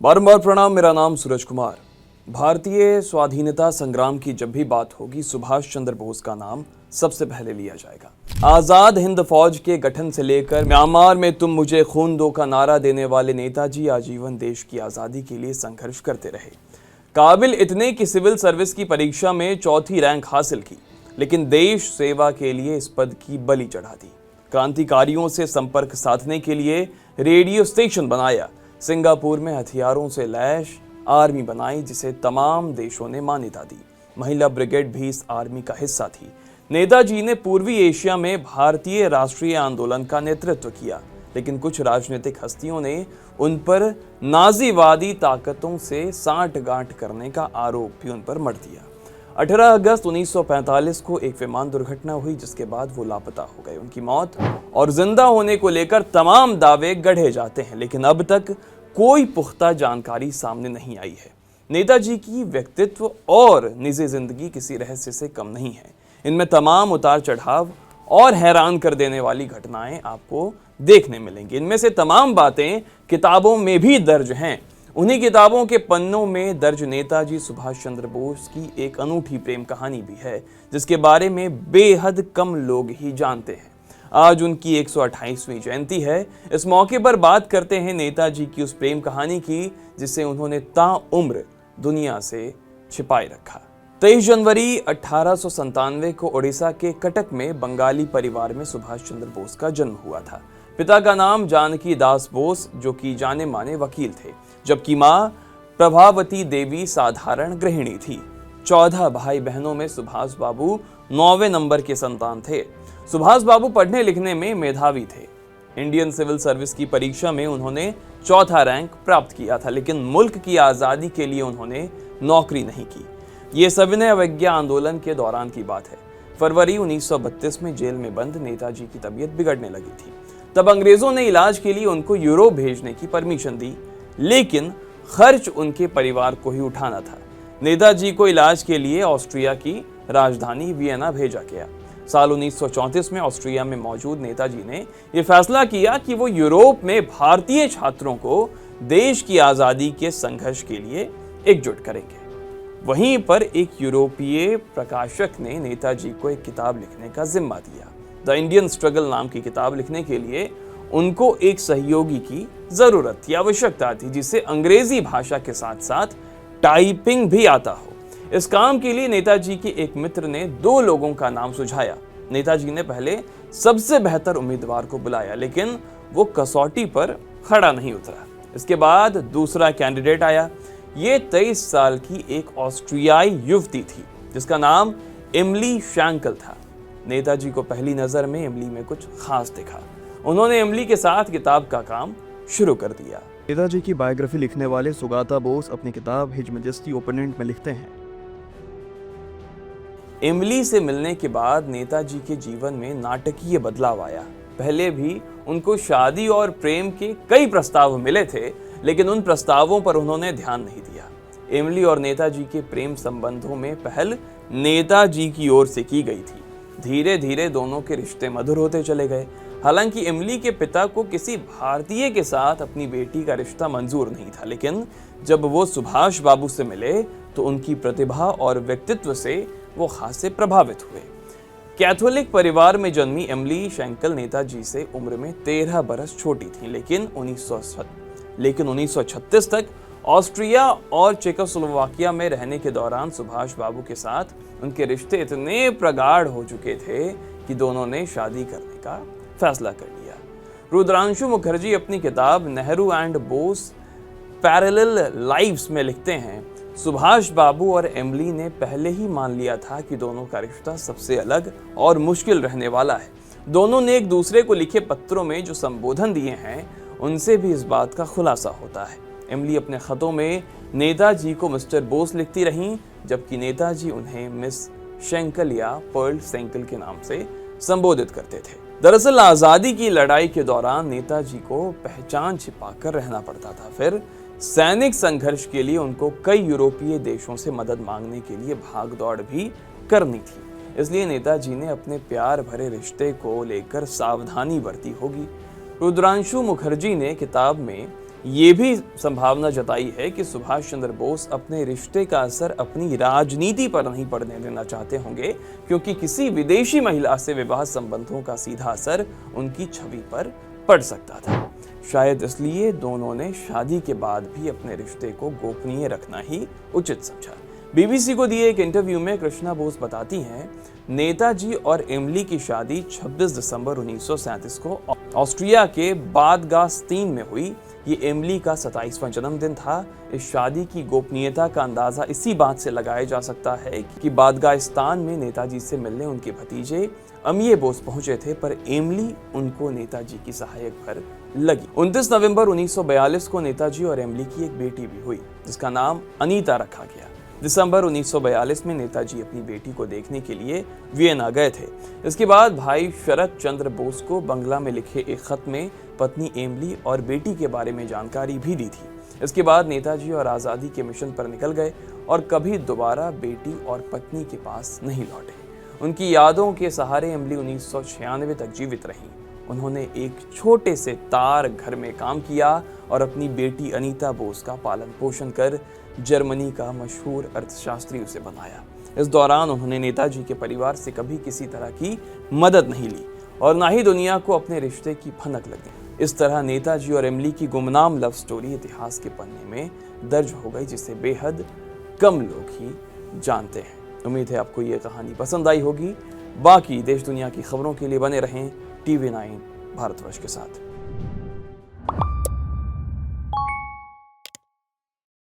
बारंबार प्रणाम। मेरा नाम सूरज कुमार। भारतीय स्वाधीनता संग्राम की जब भी बात होगी सुभाष चंद्र बोस का नाम सबसे पहले लिया जाएगा। आजाद हिंद फौज के गठन से लेकर म्यांमार में तुम मुझे खून दो का नारा देने वाले नेताजी आजीवन देश की आजादी के लिए संघर्ष करते रहे। काबिल इतने कि सिविल सर्विस की परीक्षा में चौथी रैंक हासिल की, लेकिन देश सेवा के लिए इस पद की बलि चढ़ा दी। क्रांतिकारियों से संपर्क साधने के लिए रेडियो स्टेशन बनाया। सिंगापुर में हथियारों से लैस आर्मी बनाई जिसे तमाम देशों ने मान्यता दी। महिला ब्रिगेड भी इस आर्मी का हिस्सा थी। नेताजी ने पूर्वी एशिया में भारतीय राष्ट्रीय आंदोलन का नेतृत्व किया, लेकिन कुछ राजनीतिक हस्तियों ने उन पर नाजीवादी ताकतों से सांठगांठ करने का आरोप भी उन पर मढ़ दिया। 18 अगस्त 1945 को एक विमान दुर्घटना हुई, जिसके बाद वो लापता हो गए। उनकी मौत और जिंदा होने को लेकर तमाम दावे गढ़े जाते हैं, लेकिन अब तक कोई पुख्ता जानकारी सामने नहीं आई है। नेताजी की व्यक्तित्व और निजी जिंदगी किसी रहस्य से कम नहीं है। इनमें तमाम उतार चढ़ाव और हैरान कर देने वाली घटनाएं आपको देखने मिलेंगी। इनमें से तमाम बातें किताबों में भी दर्ज हैं। उन्हीं किताबों के पन्नों में दर्ज नेताजी सुभाष चंद्र बोस की एक अनूठी प्रेम कहानी भी है, जिसके बारे में बेहद कम लोग ही जानते हैं। आज उनकी 128वीं जयंती है। इस मौके पर बात करते हैं नेताजी की उस प्रेम कहानी की जिसे उन्होंने ताउम्र दुनिया से छिपाए रखा। 23 जनवरी 1897 को उड़ीसा के कटक में बंगाली परिवार में सुभाष चंद्र बोस का जन्म हुआ था। पिता का नाम जानकी दास बोस, जो कि जाने माने वकील थे, जबकि मां प्रभावती देवी साधारण गृहिणी थी। 14 भाई बहनों में सुभाष बाबू 9वें नंबर के संतान थे। सुभाष बाबू पढ़ने लिखने में मेधावी थे। इंडियन सिविल सर्विस की परीक्षा में उन्होंने चौथा रैंक प्राप्त किया था, लेकिन मुल्क की आजादी के लिए उन्होंने नौकरी नहीं की। ये सविनय अवज्ञा आंदोलन के दौरान की बात है। फरवरी 1932 में जेल में बंद नेताजी की तबीयत बिगड़ने लगी थी। तब अंग्रेजों ने इलाज के लिए उनको यूरोप भेजने की परमिशन दी, लेकिन खर्च उनके परिवार को ही उठाना था। नेताजी को इलाज के लिए ऑस्ट्रिया की राजधानी वियना भेजा गया। साल 1934 में ऑस्ट्रिया में मौजूद नेताजी ने यह फैसला किया कि वो यूरोप में भारतीय छात्रों को देश की आजादी के संघर्ष के लिए एकजुट करेंगे। वहीं पर एक यूरोपीय प्रकाशक ने नेताजी को एक किताब लिखने का जिम्मा दिया। द इंडियन स्ट्रगल नाम की किताब लिखने के लिए उनको एक सहयोगी की जरूरत थी, आवश्यकता थी, जिसे अंग्रेजी भाषा के साथ साथ टाइपिंग भी आता हो। इस काम के लिए नेताजी के एक मित्र ने 2 लोगों का नाम सुझाया। नेताजी ने पहले सबसे बेहतर उम्मीदवार को बुलाया, लेकिन वो कसौटी पर खड़ा नहीं उतरा। इसके बाद दूसरा कैंडिडेट आया। ये 23 साल की एक ऑस्ट्रियाई युवती थी, जिसका नाम एमिली शैंकल था। नेताजी को पहली नजर में एमिली में कुछ खास दिखा। उन्होंने एमिली के साथ किताब का काम शुरू कर दिया। नेताजी की बायोग्राफी लिखने वाले सुगाता बोस अपनी किताब हिज मैजेस्टी ओपोनेंट में लिखते हैं, एमिली से मिलने के बाद नेताजी के जीवन में नाटकीय बदलाव आया। पहले भी उनको शादी और प्रेम के कई प्रस्ताव मिले थे, लेकिन उन प्रस्तावों पर उन्होंने ध्यान नहीं दिया। एमिली और नेताजी के प्रेम संबंधों में पहल नेताजी की ओर से की गई थी। धीरे धीरे दोनों के रिश्ते मधुर होते चले गए। हालांकि एमिली के पिता को किसी भारतीय के साथ अपनी बेटी का रिश्ता मंजूर नहीं था, लेकिन जब वो सुभाष बाबू से मिले तो उनकी प्रतिभा और व्यक्तित्व से वो खासे प्रभावित हुए। कैथोलिक परिवार में जन्मी एमिली शैंकल नेताजी से उम्र में 13 बरस छोटी थी, लेकिन 1936 तक ऑस्ट्रिया और चेकोस्लोवाकिया में रहने के दौरान सुभाष बाबू के साथ उनके रिश्ते इतने प्रगाढ़ हो चुके थे कि दोनों ने शादी करने का फैसला कर लिया। रुद्रांशु मुखर्जी अपनी किताब Nehru and boss parallel lives में लिखते हैं, सुभाष बाबू और एमिली ने पहले ही मान लिया था कि दोनों का रिश्ता सबसे अलग और मुश्किल रहने वाला है। दोनों ने एक दूसरे को लिखे पत्रों में जो संबोधन दिए हैं, उनसे भी इस बात का खुलासा होता है। एमिली अपने खतों में नेताजी को मिस्टर बोस लिखती रहीं, जबकि नेताजी उन्हें मिस शैंकल या पर्ल शैंकल के नाम से संबोधित करते थे। दरअसल आजादी की लड़ाई के दौरान नेताजी को पहचान छिपाकर रहना पड़ता था। फिर सैनिक संघर्ष के लिए उनको कई यूरोपीय देशों से मदद मांगने के लिए भागदौड़ भी करनी थी। इसलिए नेताजी ने अपने प्यार भरे रिश्ते को लेकर सावधानी बरती होगी। रुद्रांशु मुखर्जी ने किताब में ये भी संभावना जताई है कि सुभाष चंद्र बोस अपने रिश्ते का असर अपनी राजनीति पर नहीं पड़ने देना चाहते होंगे, क्योंकि किसी विदेशी महिला से विवाह संबंधों का सीधा असर उनकी छवि पर पड़ सकता था। शायद इसलिए दोनों ने शादी के बाद भी अपने रिश्ते को गोपनीय रखना ही उचित समझा। बीबीसी को दिए एक इंटरव्यू में कृष्णा बोस बताती हैं, नेताजी और एमिली की शादी 26 दिसंबर 1937 को ऑस्ट्रिया के बाद गास्तीन में हुई। ये एमिली का 27वां जन्मदिन था। इस शादी की गोपनीयता का अंदाजा इसी बात से लगाया जा सकता है कि बादगास्तान में नेताजी से मिलने उनके भतीजे अमिये बोस पहुंचे थे, पर एमिली उनको नेताजी की सहायक भर लगी। 29 नवंबर 1942 को नेताजी और एमिली की एक बेटी भी हुई, जिसका नाम अनीता रखा गया। दिसंबर 1942 में नेताजी अपनी बेटी को देखने के लिए वियना गए थे। इसके बाद भाई शरद चंद्र बोस को बंगला में लिखे एक खत में पत्नी एमिली और बेटी के बारे में जानकारी भी दी थी। इसके बाद नेताजी और आज़ादी के मिशन पर निकल गए और कभी दोबारा बेटी और पत्नी के पास नहीं लौटे। उनकी यादों के सहारे एमिली 1996 तक जीवित रहीं। उन्होंने एक छोटे से तार घर में काम किया और अपनी बेटी अनीता बोस का पालन पोषण कर जर्मनी का मशहूर अर्थशास्त्री उसे बनाया। इस दौरान उन्होंने नेताजी के परिवार से कभी किसी तरह की मदद नहीं ली और ना ही दुनिया को अपने रिश्ते की भनक लगी। इस तरह नेताजी और एमिली की गुमनाम लव स्टोरी इतिहास के पन्ने में दर्ज हो गई, जिसे बेहद कम लोग ही जानते हैं। उम्मीद है आपको ये कहानी पसंद आई होगी। बाकी देश दुनिया की खबरों के लिए बने रहें TV9 भारतवर्ष के साथ।